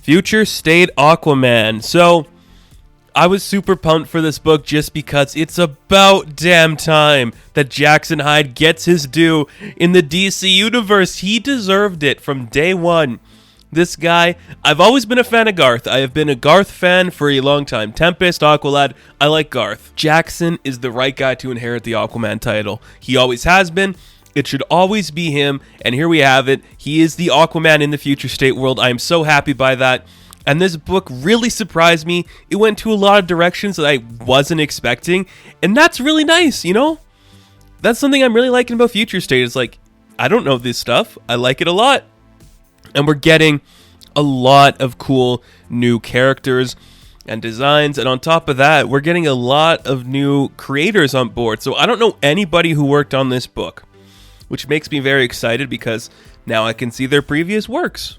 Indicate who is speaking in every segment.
Speaker 1: Future State Aquaman. So, I was super pumped for this book just because it's about damn time that Jackson Hyde gets his due in the DC universe. He deserved it from day one. This guy, I've always been a fan of Garth. I have been a Garth fan for a long time. Tempest, Aqualad, I like Garth. Jackson is the right guy to inherit the Aquaman title. He always has been. It should always be him, and here we have it. He is the Aquaman in the Future State world. I am so happy by that. And this book really surprised me. It went to a lot of directions that I wasn't expecting, and that's really nice, you know? That's something I'm really liking about Future State. It's like, I don't know this stuff. I like it a lot. And we're getting a lot of cool new characters and designs, and on top of that, we're getting a lot of new creators on board. So I don't know anybody who worked on this book, which makes me very excited because now I can see their previous works.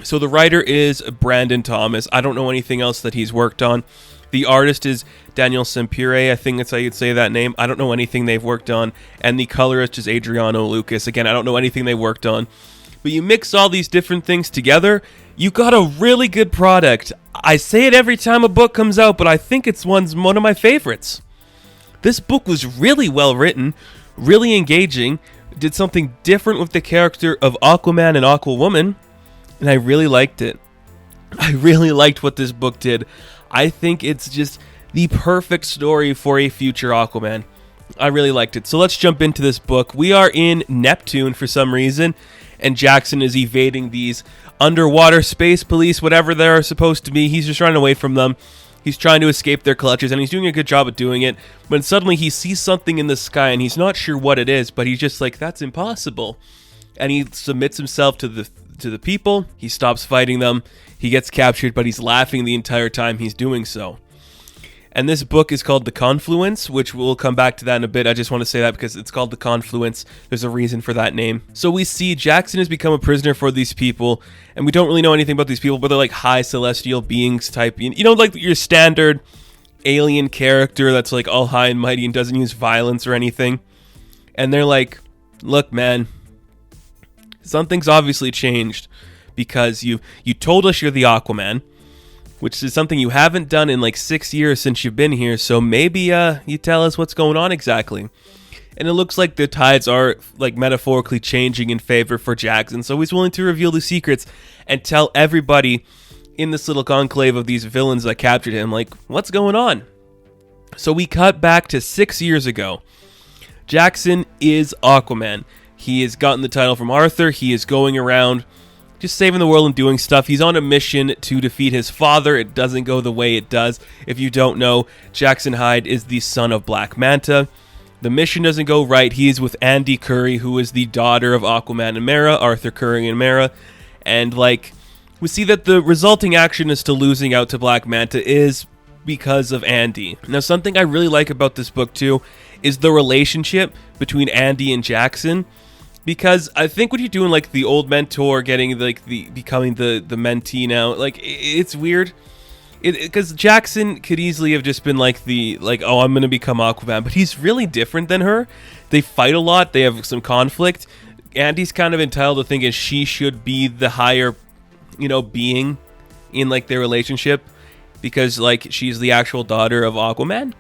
Speaker 1: So the writer is Brandon Thomas. I don't know anything else that he's worked on. The artist is Daniel Sempure. I think that's how you'd say that name. I don't know anything they've worked on. And the colorist is Adriano Lucas. Again, I don't know anything they worked on. But you mix all these different things together, you got a really good product. I say it every time a book comes out, but I think it's one of my favorites. This book was really well written, really engaging, did something different with the character of Aquaman and Aquawoman, and I really liked it. I really liked what this book did. I think it's just the perfect story for a future Aquaman. I really liked it. So let's jump into this book. We are in Neptune for some reason, and Jackson is evading these underwater space police, whatever they're supposed to be. He's just running away from them. He's trying to escape their clutches, and he's doing a good job at doing it. But suddenly he sees something in the sky, and he's not sure what it is, but he's just like, that's impossible. And he submits himself to the people. He stops fighting them. He gets captured, but he's laughing the entire time he's doing so. And this book is called The Confluence, which we'll come back to that in a bit. I just want to say that because it's called The Confluence. There's a reason for that name. So we see Jackson has become a prisoner for these people, and we don't really know anything about these people, but they're like high celestial beings type. You know, like your standard alien character that's like all high and mighty and doesn't use violence or anything. And they're like, look, man, something's obviously changed because you told us you're the Aquaman, which is something you haven't done in like 6 years since you've been here, so maybe you tell us what's going on exactly. And it looks like the tides are like metaphorically changing in favor for Jackson, so he's willing to reveal the secrets and tell everybody in this little conclave of these villains that captured him, like, what's going on? So we cut back to 6 years ago. Jackson is Aquaman. He has gotten the title from Arthur. He is going around just saving the world and doing stuff. He's on a mission to defeat his father. It doesn't go the way it does. If you don't know, Jackson Hyde is the son of Black Manta. The mission doesn't go right. He's with Andy Curry, who is the daughter of Aquaman and Mera, Arthur Curry and Mera. And like, we see that the resulting action as to losing out to Black Manta is because of Andy. Now, something I really like about this book too is the relationship between Andy and Jackson. Because I think when you're doing like the old mentor getting like becoming the mentee now, like it's weird. Because Jackson could easily have just been like oh, I'm gonna become Aquaman, but he's really different than her. They fight a lot. They have some conflict. Andy's kind of entitled to thinking she should be the higher, being in like their relationship because like she's the actual daughter of Aquaman.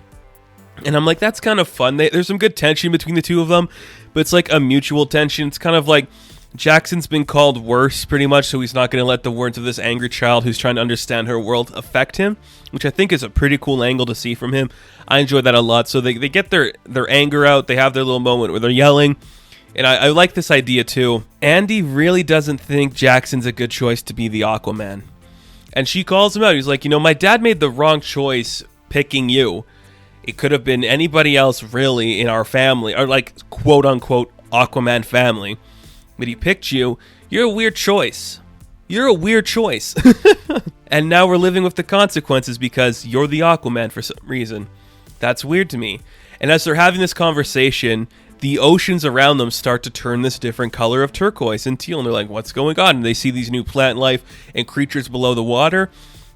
Speaker 1: And I'm like, that's kind of fun. There's some good tension between the two of them, but it's like a mutual tension. It's kind of like Jackson's been called worse pretty much, so he's not going to let the words of this angry child who's trying to understand her world affect him, which I think is a pretty cool angle to see from him. I enjoy that a lot. So they get their anger out. They have their little moment where they're yelling. And I like this idea too. Andy really doesn't think Jackson's a good choice to be the Aquaman. And she calls him out. He's like, my dad made the wrong choice picking you. It could have been anybody else really in our family, or like quote unquote Aquaman family. But he picked you. You're a weird choice. You're a weird choice. And now we're living with the consequences because you're the Aquaman for some reason. That's weird to me. And as they're having this conversation, the oceans around them start to turn this different color of turquoise and teal. And they're like, what's going on? And they see these new plant life and creatures below the water.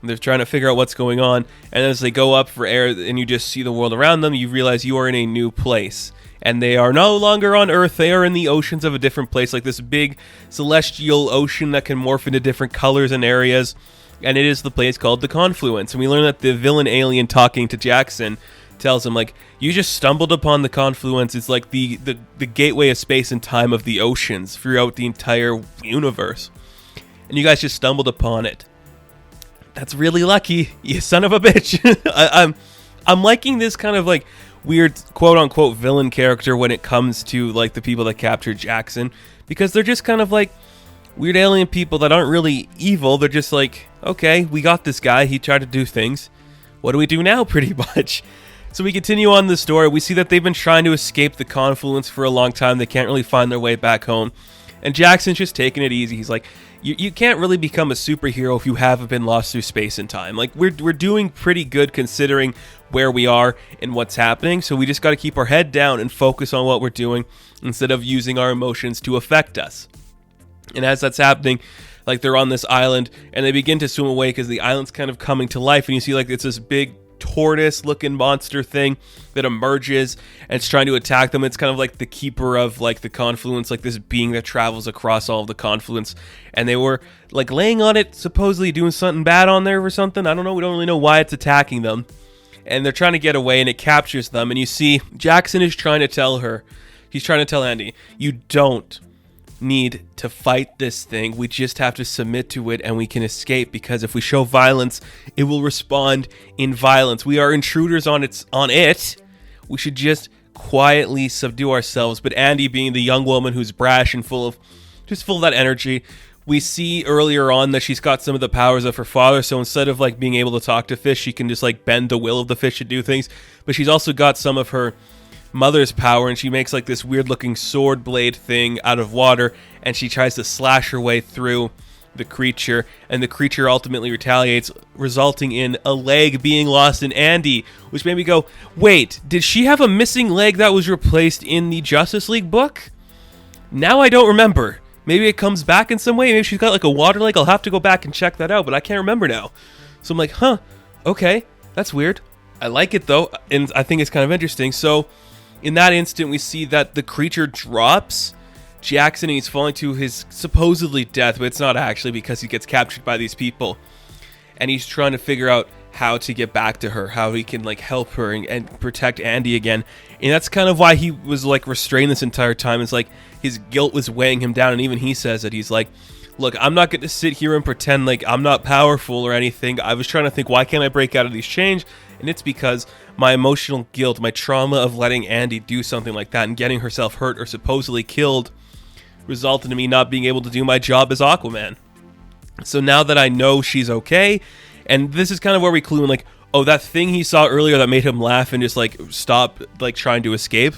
Speaker 1: They're trying to figure out what's going on, and as they go up for air and you just see the world around them, you realize you are in a new place. and they are no longer on Earth. They are in the oceans of a different place, like this big celestial ocean that can morph into different colors and areas, and it is the place called the Confluence. And we learn that the villain alien talking to Jackson tells him, like, you just stumbled upon the Confluence. It's like the gateway of space and time of the oceans throughout the entire universe, and you guys just stumbled upon it. That's really lucky, you son of a bitch. I'm liking this kind of like weird quote-unquote villain character when it comes to like the people that captured Jackson, because they're just kind of like weird alien people that aren't really evil. They're just like, okay, we got this guy, he tried to do things, what do we do now, pretty much. So we continue on the story. We see that they've been trying to escape the Confluence for a long time. They can't really find their way back home, and Jackson's just taking it easy. He's like, you can't really become a superhero if you haven't been lost through space and time. Like, we're doing pretty good considering where we are and what's happening, so we just got to keep our head down and focus on what we're doing instead of using our emotions to affect us. And as that's happening, like, they're on this island and they begin to swim away because the island's kind of coming to life, and you see like it's this big tortoise looking monster thing that emerges and it's trying to attack them. It's kind of like the keeper of like the Confluence, like this being that travels across all of the Confluence, and they were like laying on it, supposedly doing something bad on there or something. I don't know, we don't really know why it's attacking them, and they're trying to get away, and it captures them. And you see Jackson is trying to tell her, he's trying to tell Andy, you don't need to fight this thing, we just have to submit to it and we can escape, because if we show violence, it will respond in violence. We are intruders on it. We should just quietly subdue ourselves. But Andy, being the young woman who's brash and full of that energy, we see earlier on that she's got some of the powers of her father, so instead of like being able to talk to fish, she can just like bend the will of the fish to do things. But she's also got some of her mother's power, and she makes like this weird looking sword blade thing out of water, and she tries to slash her way through the creature, and the creature ultimately retaliates, resulting in a leg being lost in Andy, which made me go, wait, did she have a missing leg that was replaced in the Justice League book? Now I don't remember. Maybe it comes back in some way. Maybe she's got like a water leg. I'll have to go back and check that out, but I can't remember now. So I'm like, huh, okay, that's weird. I like it though, and I think it's kind of interesting. So in that instant, we see that the creature drops Jackson, and he's falling to his supposedly death, but it's not actually, because he gets captured by these people, and he's trying to figure out how to get back to her, how he can like help her and protect Andy again. And that's kind of why he was like restrained this entire time. It's like his guilt was weighing him down, and even he says that he's like, look, I'm not going to sit here and pretend like I'm not powerful or anything. I was trying to think, why can't I break out of these chains? And it's because my emotional guilt, my trauma of letting Andy do something like that and getting herself hurt or supposedly killed, resulted in me not being able to do my job as Aquaman. So now that I know she's okay, and this is kind of where we clue in, like, oh, that thing he saw earlier that made him laugh and just like stop like trying to escape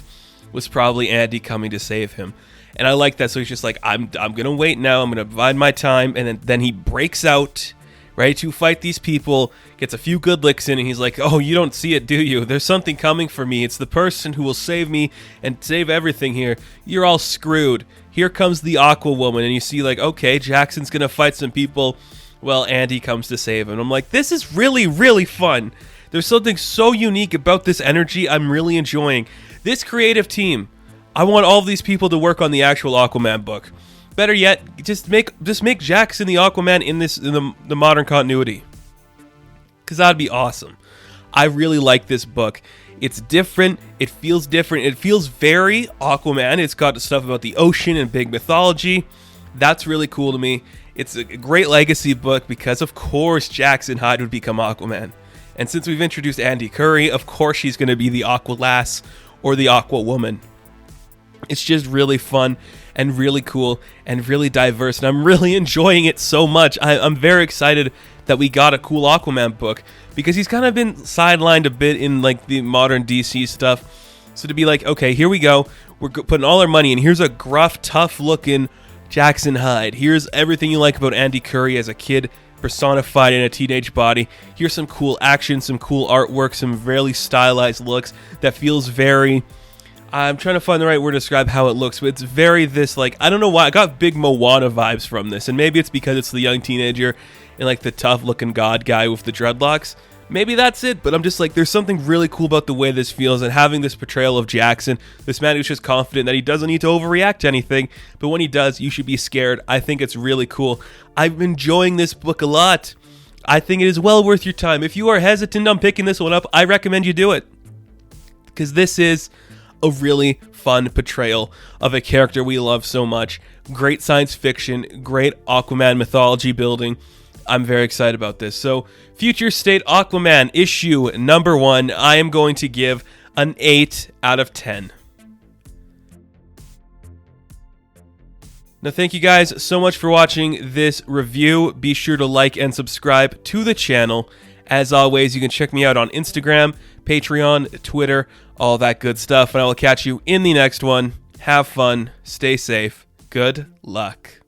Speaker 1: was probably Andy coming to save him. And I like that. So he's just like, I'm gonna wait now, I'm gonna bide my time, and then he breaks out ready to fight these people, gets a few good licks in, and he's like, oh, you don't see it, do you? There's something coming for me. It's the person who will save me and save everything here. You're all screwed. Here comes the Aqua Woman. And you see like, okay, Jackson's gonna fight some people. Well, Andy comes to save him. I'm like, this is really, really fun. There's something so unique about this energy I'm really enjoying. This creative team, I want all of these people to work on the actual Aquaman book. Better yet, just make Jackson the Aquaman in the modern continuity, because that'd be awesome. I really like this book. It's different. It feels different. It feels very Aquaman. It's got stuff about the ocean and big mythology. That's really cool to me. It's a great legacy book because, of course, Jackson Hyde would become Aquaman. And since we've introduced Andy Curry, of course she's going to be the Aqualass or the Aqua Woman. It's just really fun and really cool and really diverse, and I'm really enjoying it so much. I'm very excited that we got a cool Aquaman book, because he's kind of been sidelined a bit in like the modern DC stuff. So to be like, okay, here we go, we're putting all our money in, here's a gruff, tough looking Jackson Hyde, here's everything you like about Andy Curry as a kid personified in a teenage body, here's some cool action, some cool artwork, some really stylized looks that feels very, I'm trying to find the right word to describe how it looks, but it's very this, like, I don't know why, I got big Moana vibes from this, and maybe it's because it's the young teenager and like the tough looking god guy with the dreadlocks, maybe that's it, but I'm just like, there's something really cool about the way this feels, and having this portrayal of Jackson, this man who's just confident that he doesn't need to overreact to anything, but when he does, you should be scared. I think it's really cool. I'm enjoying this book a lot. I think it is well worth your time. If you are hesitant on picking this one up, I recommend you do it, because this is a really fun portrayal of a character we love so much. Great science fiction, great Aquaman mythology building. I'm very excited about this. So, Future State Aquaman issue number 1, I am going to give an 8 out of 10. Now, thank you guys so much for watching this review. Be sure to like and subscribe to the channel. As always, you can check me out on Instagram, Patreon, Twitter, all that good stuff. And I will catch you in the next one. Have fun. Stay safe. Good luck.